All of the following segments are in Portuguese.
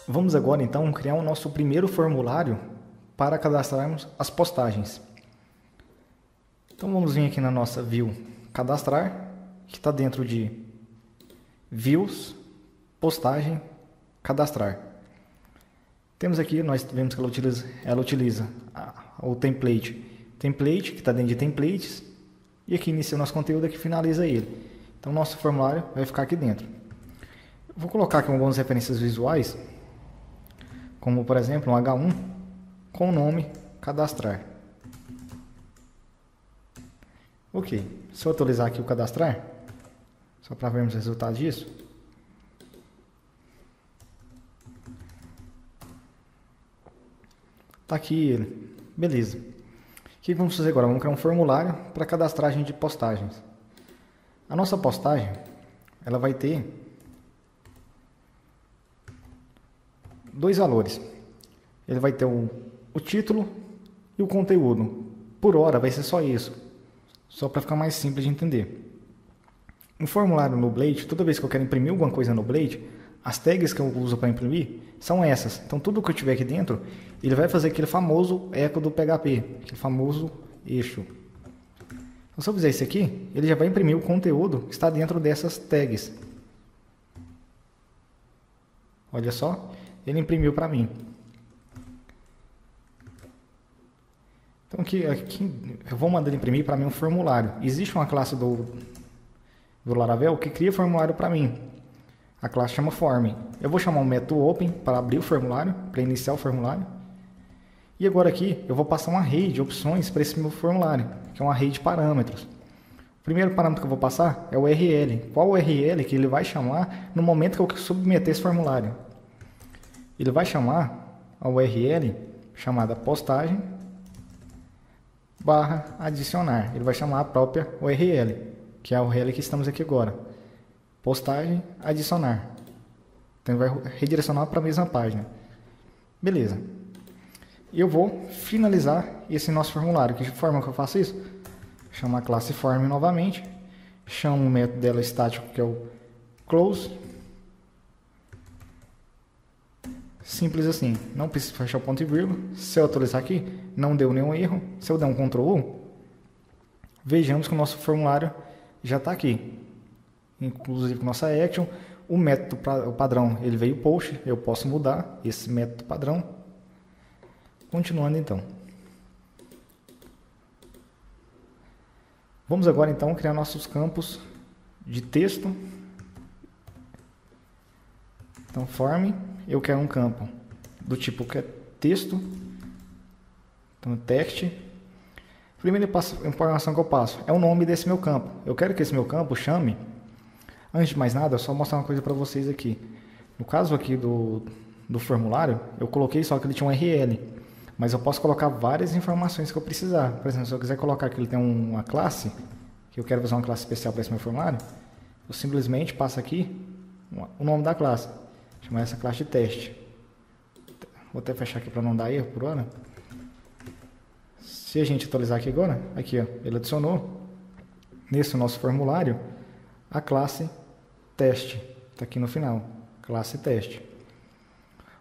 Vamos agora então criar o nosso primeiro formulário para cadastrarmos as postagens. Então vamos vir aqui na nossa view cadastrar, que está dentro de views, postagem, cadastrar. Temos aqui, nós vemos que ela utiliza o template, que está dentro de templates, e aqui inicia o nosso conteúdo, aqui finaliza ele. Então nosso formulário vai ficar aqui dentro. Eu vou colocar aqui algumas referências visuais, como por exemplo um H1 com o nome cadastrar. Ok, se eu atualizar aqui o cadastrar, só para vermos o resultado disso. Tá aqui ele, beleza. O que vamos fazer agora? Vamos criar um formulário para cadastragem de postagens. A nossa postagem, ela vai ter dois valores. Ele vai ter o título e o conteúdo. Por hora vai ser só isso, só para ficar mais simples de entender. Um formulário no Blade, toda vez que eu quero imprimir alguma coisa no Blade, as tags que eu uso para imprimir são essas. Então tudo que eu tiver aqui dentro, ele vai fazer aquele famoso eco do PHP, aquele famoso eixo. Então, se eu fizer isso aqui, ele já vai imprimir o conteúdo que está dentro dessas tags. Olha só, ele imprimiu para mim. Então aqui eu vou mandar ele imprimir para mim um formulário. Existe uma classe do Laravel que cria formulário para mim. A classe chama form. Eu vou chamar o método open para abrir o formulário, para iniciar o formulário. E agora aqui eu vou passar um array de opções para esse meu formulário, que é um array de parâmetros. O primeiro parâmetro que eu vou passar é o URL. Qual URL que ele vai chamar no momento que eu submeter esse formulário? Ele vai chamar a URL chamada postagem / adicionar. Ele vai chamar a própria URL, que é a URL que estamos aqui agora. Postagem adicionar. Então ele vai redirecionar para a mesma página. Beleza. E eu vou finalizar esse nosso formulário. Que forma que eu faço isso? Chamo a classe form novamente. Chamo o método dela estático, que é o close. Simples assim. Não precisa fechar o ponto e vírgula. Se eu atualizar aqui, não deu nenhum erro. Se eu der um Ctrl U, vejamos que o nosso formulário já está aqui. Inclusive com nossa action. O método padrão, ele veio post. Eu posso mudar esse método padrão. Continuando então. Vamos agora então criar nossos campos de texto. Então form, eu quero um campo do tipo que é texto. Então text. Primeira informação que eu passo é o nome desse meu campo. Eu quero que esse meu campo chame. Antes de mais nada, só mostrar uma coisa para vocês aqui. No caso aqui do formulário, eu coloquei só que ele tinha um URL. Mas eu posso colocar várias informações que eu precisar. Por exemplo, se eu quiser colocar que ele tem uma classe, que eu quero fazer uma classe especial para esse meu formulário, eu simplesmente passo aqui o nome da classe. Chamar essa classe de teste. Vou até fechar aqui para não dar erro por hora. Se a gente atualizar aqui agora, aqui ó, ele adicionou nesse nosso formulário a classe teste. Está aqui no final, classe teste.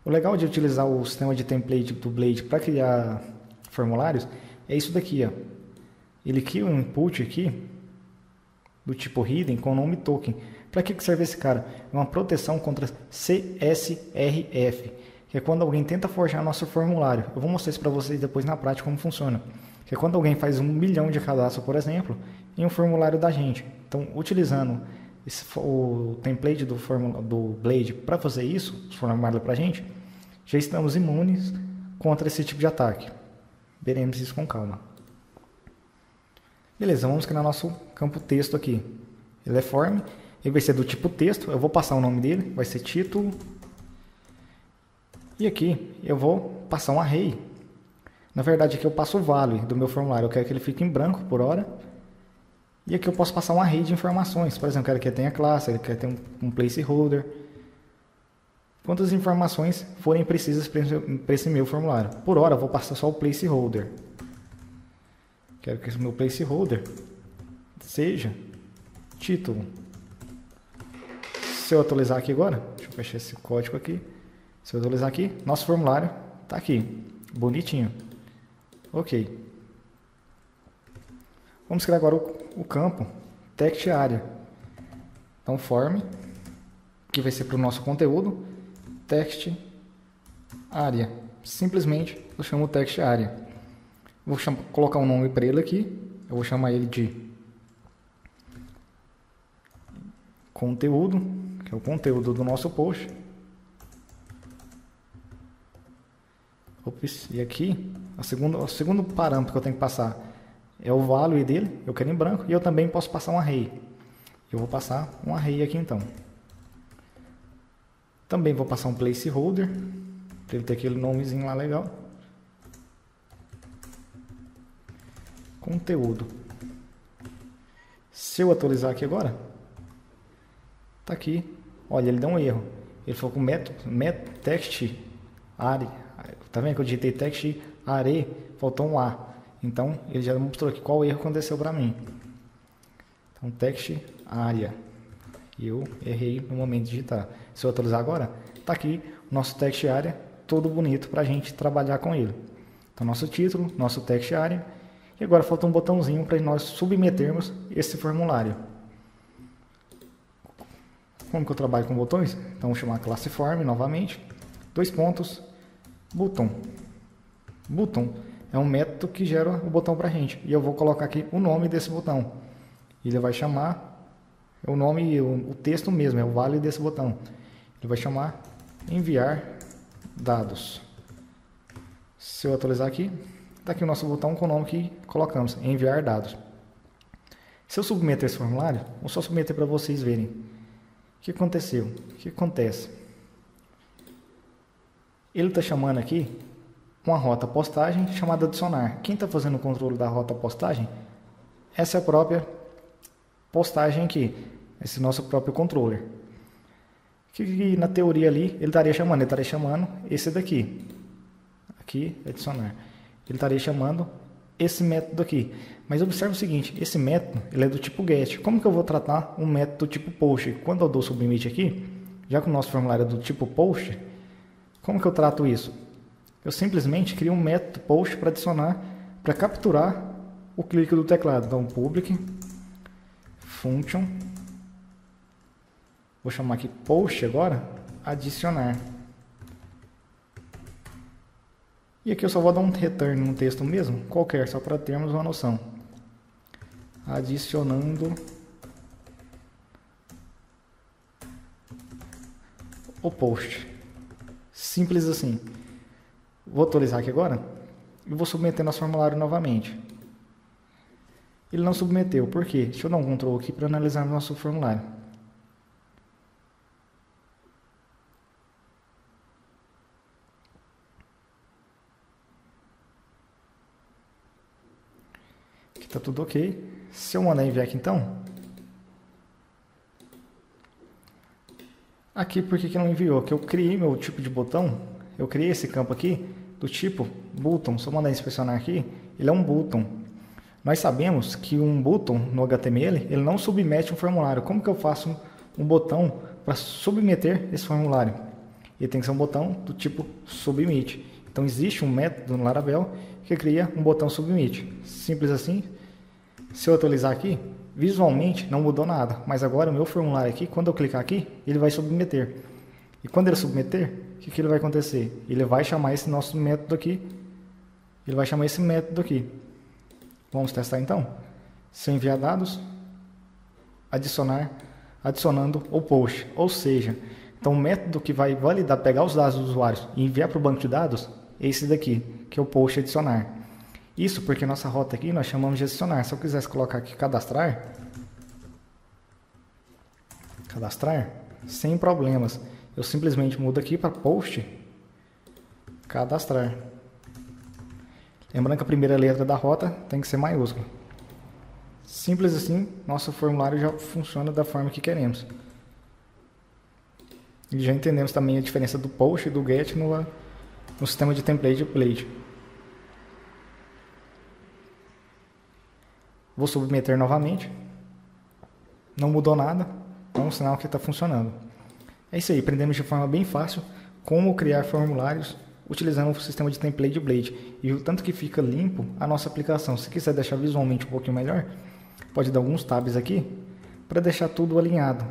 O legal de utilizar o sistema de template do Blade para criar formulários é isso daqui, ó. Ele cria um input aqui do tipo hidden com o nome token. Para que serve esse cara? É uma proteção contra CSRF, que é quando alguém tenta forjar nosso formulário. Eu vou mostrar isso para vocês depois na prática como funciona. Que é quando alguém faz 1 milhão de cadastros, por exemplo, em um formulário da gente. Então, utilizando o template do Blade para fazer isso, os formulários para a gente, já estamos imunes contra esse tipo de ataque. Veremos isso com calma. Beleza, vamos criar nosso campo texto aqui. Ele é form, ele vai ser do tipo texto, eu vou passar o nome dele, vai ser título. E aqui eu vou passar um array. Na verdade aqui eu passo o value do meu formulário, eu quero que ele fique em branco por hora. E aqui eu posso passar um array de informações. Por exemplo, eu quero que ele tenha classe, ele quer ter um placeholder. Quantas informações forem precisas para esse meu formulário. Por hora eu vou passar só o placeholder. Quero que esse meu placeholder seja título. Se eu atualizar aqui agora, deixa eu fechar esse código aqui. Se eu atualizar aqui, nosso formulário está aqui, bonitinho. Ok. Vamos criar agora o campo text area. Então, form, que vai ser para o nosso conteúdo, text area. Simplesmente eu chamo text area. Vou colocar um nome para ele aqui. Eu vou chamar ele de conteúdo, que é o conteúdo do nosso post. Ops, e aqui, o segundo parâmetro que eu tenho que passar é o value dele, eu quero em branco, e eu também posso passar um array. Eu vou passar um array aqui então. Também vou passar um placeholder, para ele ter aquele nomezinho lá legal. Conteúdo. Se eu atualizar aqui agora, tá aqui, olha, ele deu um erro. Ele falou com método text array. Tá vendo que eu digitei text array, faltou um A. Então, ele já mostrou aqui qual erro aconteceu para mim. Então, text area. E eu errei no momento de digitar. Se eu atualizar agora, tá aqui o nosso text area, todo bonito para a gente trabalhar com ele. Então, nosso título, nosso text area. E agora falta um botãozinho para nós submetermos esse formulário. Como que eu trabalho com botões? Então, vou chamar classe form novamente. 2 pontos. Button. Button é um método que gera o botão para a gente. E eu vou colocar aqui o nome desse botão. Ele vai chamar o nome, o texto mesmo, é o value desse botão. Ele vai chamar enviar dados. Se eu atualizar aqui, está aqui o nosso botão com o nome que colocamos, enviar dados. Se eu submeter esse formulário, vou só submeter para vocês verem. O que aconteceu? O que acontece? Ele está chamando aqui uma rota postagem chamada adicionar. Quem está fazendo o controle da rota postagem? Essa é a própria postagem aqui. Esse nosso próprio controller. Que na teoria ali ele estaria chamando? Ele estaria chamando esse daqui. Aqui, adicionar. Ele estaria chamando esse método aqui. Mas observe o seguinte, esse método ele é do tipo get. Como que eu vou tratar um método do tipo post? Quando eu dou submit aqui, já que o nosso formulário é do tipo post, como que eu trato isso? Eu simplesmente crio um método post para adicionar, para capturar o clique do teclado. Então, public function, vou chamar aqui post agora, adicionar. E aqui eu só vou dar um return no texto mesmo, qualquer, só para termos uma noção. Adicionando o post. Simples assim. Vou atualizar aqui agora e vou submeter nosso formulário novamente. Ele não submeteu, por quê? Deixa eu dar um Ctrl aqui para analisar nosso formulário. Aqui está tudo ok. Se eu mandar enviar aqui então, aqui por que não enviou? Que eu criei meu tipo de botão, eu criei esse campo aqui do tipo button. Se eu mandar inspecionar aqui, ele é um button. Nós sabemos que um button no HTML, ele não submete um formulário. Como que eu faço um botão para submeter esse formulário? Ele tem que ser um botão do tipo submit. Então existe um método no Laravel que cria um botão submit. Simples assim. Se eu atualizar aqui, visualmente não mudou nada, mas agora o meu formulário aqui, quando eu clicar aqui, ele vai submeter. E quando ele submeter, o que ele vai acontecer? Ele vai chamar esse nosso método aqui, ele vai chamar esse método aqui. Vamos testar então? Se eu enviar dados, adicionando o post, ou seja, então o método que vai validar, pegar os dados dos usuários e enviar para o banco de dados, é esse daqui, que é o post adicionar. Isso porque nossa rota aqui nós chamamos de adicionar. Se eu quisesse colocar aqui cadastrar, sem problemas. Eu simplesmente mudo aqui para post, cadastrar. Lembrando que a primeira letra da rota tem que ser maiúscula. Simples assim, nosso formulário já funciona da forma que queremos. E já entendemos também a diferença do post e do get no sistema de template e plate. Vou submeter novamente. Não mudou nada. É um sinal que está funcionando. É isso aí, aprendemos de forma bem fácil como criar formulários utilizando o sistema de template de Blade. E o tanto que fica limpo a nossa aplicação. Se quiser deixar visualmente um pouquinho melhor, pode dar alguns tabs aqui para deixar tudo alinhado.